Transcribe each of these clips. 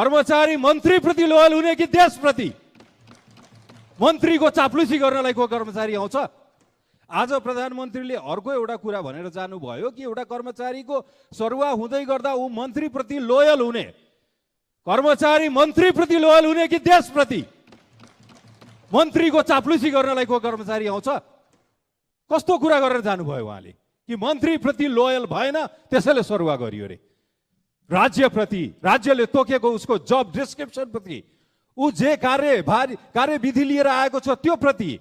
कर्मचारी मन्त्रीप्रति लोयल हुने कि देशप्रति? मन्त्रीको चाप्लुसी गर्नलाई को कर्मचारी आउँछ? आज प्रधानमन्त्रीले अर्को एउटा कुरा भनेर जानुभयो कि एउटा कर्मचारीको सरुवा हुँदै गर्दा ऊ मन्त्रीप्रति लोयल हुने। कर्मचारी मन्त्रीप्रति लोयल हुने कि देशप्रति? मन्त्रीको चाप्लुसी गर्नलाई को कर्मचारी आउँछ? कस्तो कुरा गरेर जानुभयो उहाँले कि मन्त्रीप्रति लोयल भएन त्यसैले सरुवा गरियो रे। राज्यप्रति, राज्यले तोकेको उसको जब डिस्क्रिप्सनप्रति, ऊ जे कार्यविधि लिएर आएको छ त्यो प्रति,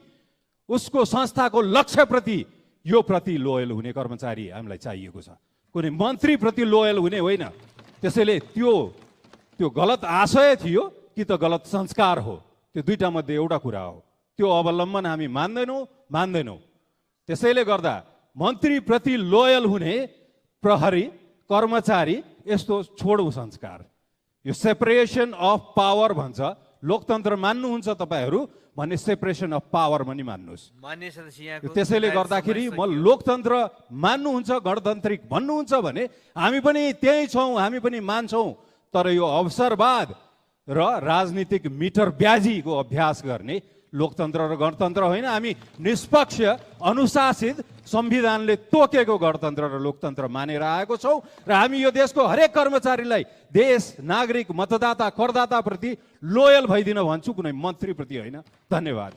उसको संस्थाको लक्ष्यप्रति, यो प्रति लोयल हुने कर्मचारी हामीलाई चाहिएको छ, कुनै मन्त्रीप्रति लोयल हुने होइन। त्यसैले त्यो गलत आशय थियो कि त गलत संस्कार हो, त्यो दुईटा मध्ये एउटा कुरा हो। त्यो अवलम्बन हामी मान्दैनौँ। त्यसैले गर्दा मन्त्रीप्रति लोयल हुने प्रहरी, कर्मचारी यस्तो छोडौँ संस्कार। यो सेपरेसन अफ पावर भन्छ। लोकतन्त्र मान्नुहुन्छ तपाईहरू भने सेपरेसन अफ पावर पनि मान्नुहोस्। त्यसैले गर्दाखेरि म लोकतन्त्र मान्नुहुन्छ, गणतान्त्रिक भन्नुहुन्छ भने हामी पनि त्यही छौँ, हामी पनि मान्छौँ। तर यो अवसरवाद र राजनीतिक मिटर ब्याजीको अभ्यास गर्ने लोकतन्त्र र गणतन्त्र होइन। हामी निष्पक्ष, अनुशासित, संविधानले तोकेको गणतन्त्र र लोकतन्त्र मानेर आएको छौँ र हामी यो देशको हरेक कर्मचारीलाई देश, नागरिक, मतदाता, करदाताप्रति लोयल भइदिन भन्छु, कुनै मन्त्रीप्रति होइन। धन्यवाद।